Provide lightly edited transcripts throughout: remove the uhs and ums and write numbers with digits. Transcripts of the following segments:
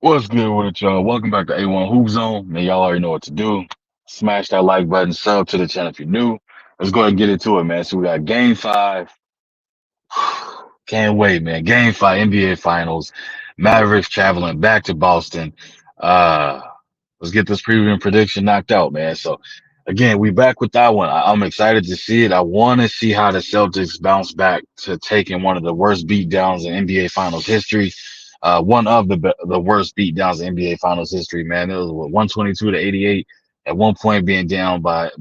What's good with it, y'all? Welcome back to A1 Hoop Zone. Man, y'all already know what to do. Smash that like button, sub to the channel if you're new. Let's go ahead and get into it, man. So we got game five. Can't wait, man. Game five, NBA Finals. Mavericks traveling back to Boston. Uh, let's get this preview and prediction knocked out, man. So again, we back with that one. I'm excited to see it. I want to see how the Celtics bounce back to taking one of the worst beatdowns in NBA Finals history. One of the worst beatdowns in NBA Finals history, man. It was what, 122 to 88. At one point, being down by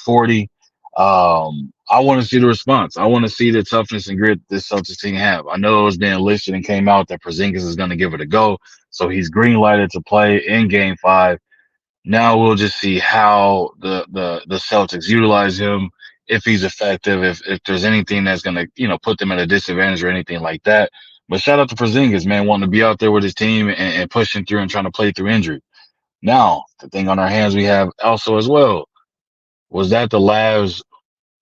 40. I want to see the response. I want to see the toughness and grit this Celtics team have. I know it was being listed and came out that Porzingis is going to give it a go, so he's green lighted to play in Game Five. Now we'll just see how the Celtics utilize him, if he's effective, if there's anything that's gonna put them at a disadvantage or anything like that. But shout out to Porzingis, man, wanting to be out there with his team and pushing through and trying to play through injury. Now the thing on our hands we have also as well, was that the Lavs,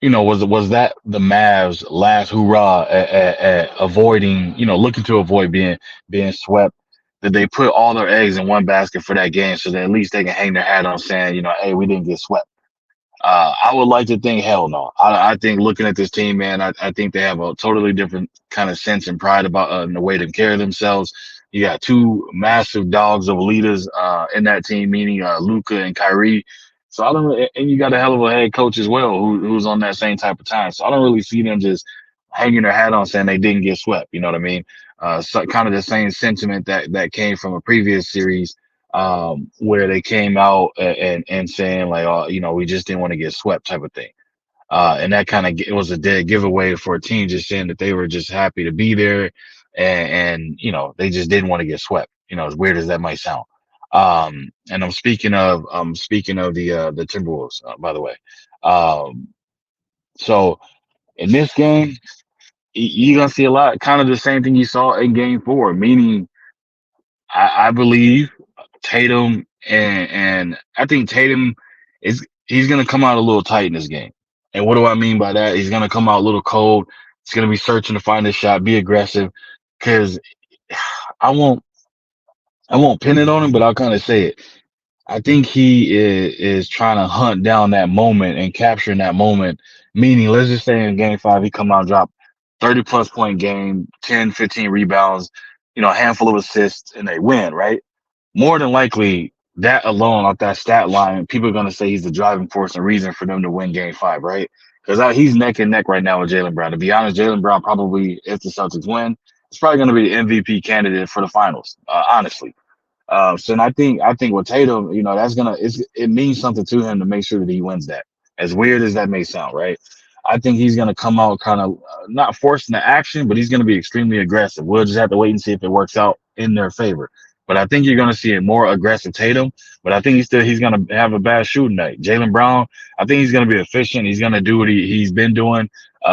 was that the Mavs' last hurrah at avoiding, looking to avoid being swept? Did they put all their eggs in one basket for that game so that at least they can hang their hat on saying, hey, we didn't get swept? I would like to think, hell no. I think looking at this team, man, I think they have a totally different kind of sense and pride about in the way they carry themselves. You got two massive dogs of leaders in that team, meaning Luca and Kyrie. So I don't really, and you got a hell of a head coach as well who's on that same type of time. So I don't really see them just hanging their hat on saying they didn't get swept. You know what I mean? So kind of the same sentiment that came from a previous series where they came out and saying like, oh, we just didn't want to get swept type of thing. And that kind of it was a dead giveaway for a team just saying that they were just happy to be there and they just didn't want to get swept. As weird as that might sound. And I'm speaking of the Timberwolves, by the way. Um, so in this game, you're gonna see a lot, kind of the same thing you saw in Game Four, meaning I believe Tatum and I think Tatum he's gonna come out a little tight in this game. And what do I mean by that? He's gonna come out a little cold. He's gonna be searching to find a shot, be aggressive. Cause I won't I won't pin it on him, but I'll kind of say it. I think he is trying to hunt down that moment and capturing that moment. Meaning, let's just say in game five, he come out, drop 30 plus point game, 10, 15 rebounds, a handful of assists, and they win, right? More than likely, that alone off that stat line, people are going to say he's the driving force and reason for them to win game five, right? Because he's neck and neck right now with Jaylen Brown. To be honest, Jaylen Brown probably, if the Celtics win, it's probably going to be the MVP candidate for the finals, honestly. So and I think with Tatum, it means something to him to make sure that he wins that. As weird as that may sound, right? I think he's gonna come out kind of not forcing the action, but he's gonna be extremely aggressive. We'll just have to wait and see if it works out in their favor. But I think you're gonna see a more aggressive Tatum. But I think he's gonna have a bad shooting night. Jaylen Brown, I think he's gonna be efficient. He's gonna do what he's been doing.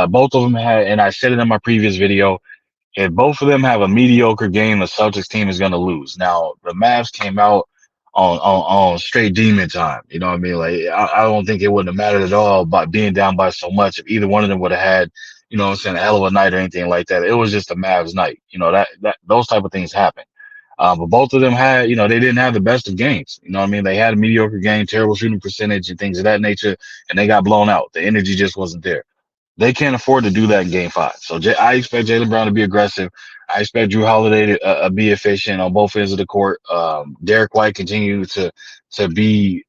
Both of them had, and I said it in my previous video, if both of them have a mediocre game, the Celtics team is going to lose. Now, the Mavs came out on straight demon time. You know what I mean? Like, I don't think it wouldn't have mattered at all about being down by so much if either one of them would have had, what I'm saying, a hell of a night or anything like that. It was just a Mavs night. That those type of things happen. But both of them had, they didn't have the best of games. You know what I mean? They had a mediocre game, terrible shooting percentage and things of that nature, and they got blown out. The energy just wasn't there. They can't afford to do that in game five. So I expect Jaylen Brown to be aggressive. I expect Drew Holiday to be efficient on both ends of the court. Derek White continue to be,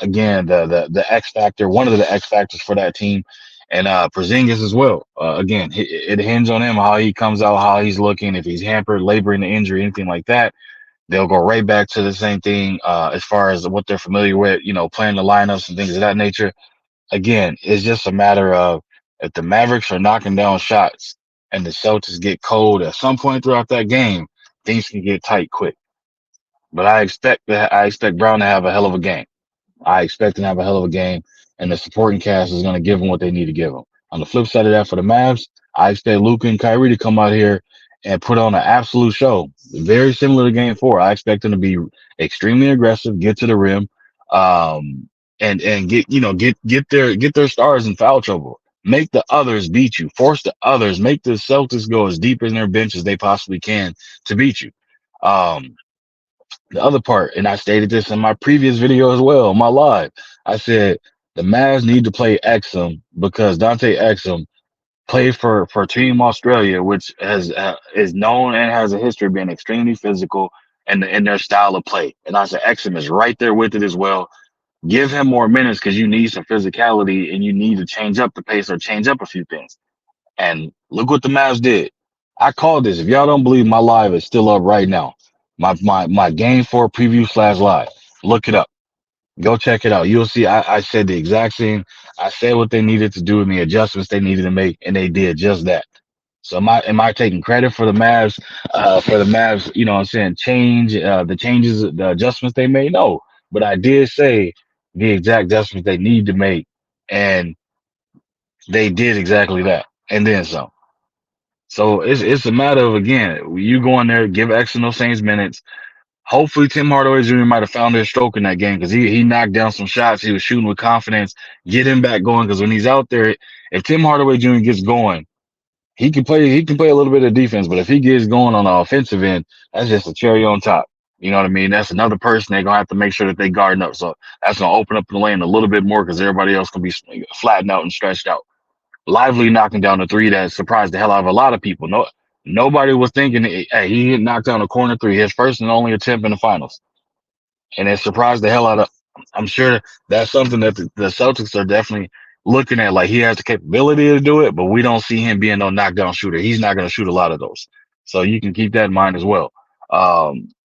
again, the X factor, one of the X factors for that team. And Porzingis as well. Again, it hinges on him, how he comes out, how he's looking. If he's hampered, laboring the injury, anything like that, they'll go right back to the same thing as far as what they're familiar with, playing the lineups and things of that nature. Again, it's just a matter of, if the Mavericks are knocking down shots and the Celtics get cold at some point throughout that game, things can get tight quick. But I expect Brown to have a hell of a game. I expect him to have a hell of a game, and the supporting cast is going to give him what they need to give him. On the flip side of that, for the Mavs, I expect Luka and Kyrie to come out here and put on an absolute show. Very similar to Game Four. I expect them to be extremely aggressive, get to the rim, and get their stars in foul trouble. Make the others beat you. Force the others. Make the Celtics go as deep in their bench as they possibly can to beat you. Um, The other part, and I stated this in my previous video as well, my live. I said the Mavs need to play Exum because Dante Exum played for Team Australia, which has is known and has a history of being extremely physical in their style of play. And I said Exum is right there with it as well. Give him more minutes because you need some physicality and you need to change up the pace or change up a few things. And look what the Mavs did. I called this. If y'all don't believe, my live is still up right now. My game four preview slash live. Look it up. Go check it out. You'll see. I said the exact same. I said what they needed to do and the adjustments they needed to make, and they did just that. So am I taking credit for the Mavs? For the Mavs, you know what I'm saying, the changes, the adjustments they made? No. But I did say the exact adjustments they need to make, and they did exactly that. And then some. So it's a matter of, again, you go in there, give X and those Saints minutes. Hopefully Tim Hardaway Jr. might have found his stroke in that game because he knocked down some shots. He was shooting with confidence. Get him back going because when he's out there, if Tim Hardaway Jr. gets going, he can play a little bit of defense, but if he gets going on the offensive end, that's just a cherry on top. You know what I mean? That's another person they're gonna have to make sure that they guarding up. So that's gonna open up the lane a little bit more because everybody else can be flattened out and stretched out. Lively knocking down the three that surprised the hell out of a lot of people. Nobody was thinking, hey, he knocked down a corner three, his first and only attempt in the finals, and it surprised the hell out of. I'm sure that's something that the Celtics are definitely looking at. Like he has the capability to do it, but we don't see him being no knockdown shooter. He's not going to shoot a lot of those, so you can keep that in mind as well.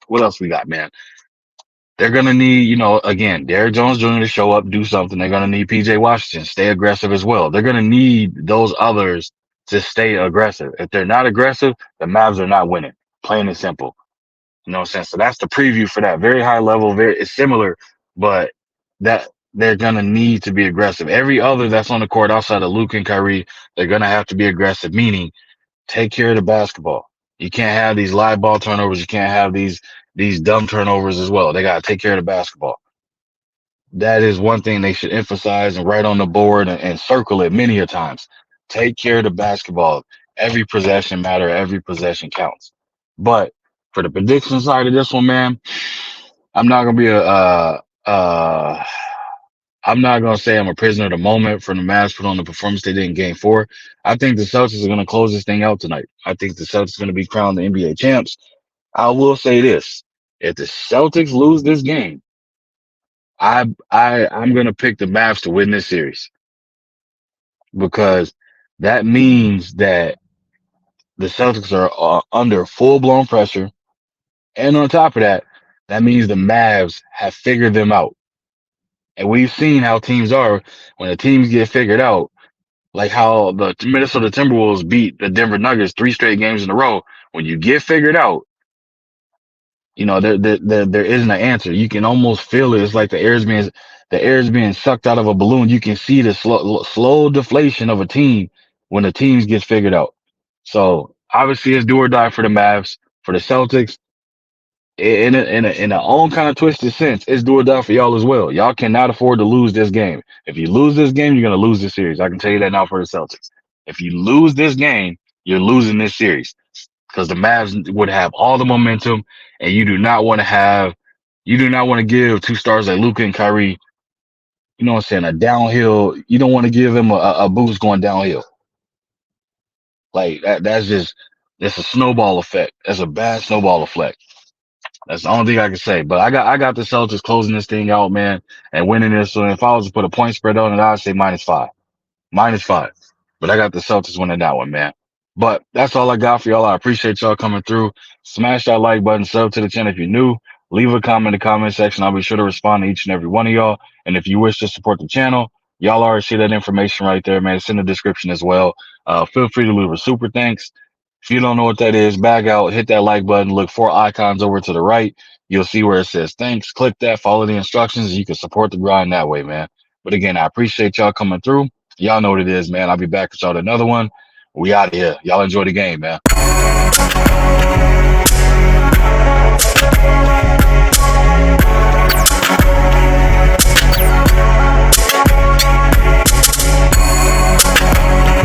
What else we got, man? They're gonna need, again, Derrick Jones Jr. to show up, do something. They're gonna need PJ Washington, stay aggressive as well. They're gonna need those others to stay aggressive. If they're not aggressive, the Mavs are not winning. Plain and simple. You know what I'm saying? So that's the preview for that. Very high level, it's similar, but that they're gonna need to be aggressive. Every other that's on the court outside of Luke and Kyrie, they're gonna have to be aggressive, meaning take care of the basketball. You can't have these live ball turnovers. You can't have these dumb turnovers as well. They got to take care of the basketball. That is one thing they should emphasize and write on the board and circle it many a times. Take care of the basketball. Every possession matter. Every possession counts. But for the prediction side of this one, man, I'm not gonna be I'm not gonna say I'm a prisoner of the moment for the Mavs put on the performance they did in Game 4. I think the Celtics are gonna close this thing out tonight. I think the Celtics are gonna be crowned the NBA champs. I will say this: if the Celtics lose this game, I'm gonna pick the Mavs to win this series because that means that the Celtics are under full blown pressure, and on top of that, that means the Mavs have figured them out. And we've seen how teams are when the teams get figured out, like how the Minnesota Timberwolves beat the Denver Nuggets 3 straight games in a row. When you get figured out, there isn't an answer. You can almost feel it. It's like the air is being sucked out of a balloon. You can see the slow deflation of a team when the teams gets figured out. So obviously it's do or die for the Mavs. For the Celtics, in a own kind of twisted sense, it's do or die for y'all as well. Y'all cannot afford to lose this game. If you lose this game, you're gonna lose this series. I can tell you that now for the Celtics. If you lose this game, you're losing this series because the Mavs would have all the momentum, and you do not want to give two stars like Luka and Kyrie, you know what I'm saying, a downhill. You don't want to give them a boost going downhill like that. That's a snowball effect. That's a bad snowball effect. That's the only thing I can say. But I got the Celtics closing this thing out, man, and winning this. So if I was to put a point spread on it, I'd say -5. -5. But I got the Celtics winning that one, man. But that's all I got for y'all. I appreciate y'all coming through. Smash that like button, sub to the channel if you're new. Leave a comment in the comment section. I'll be sure to respond to each and every one of y'all. And if you wish to support the channel, y'all already see that information right there, man. It's in the description as well. Feel free to leave a super thanks. If you don't know what that is, bag out, hit that like button, look 4 icons over to the right. You'll see where it says thanks. Click that, follow the instructions. You can support the grind that way, man. But again, I appreciate y'all coming through. Y'all know what it is, man. I'll be back with y'all to another one. We out of here. Y'all enjoy the game, man.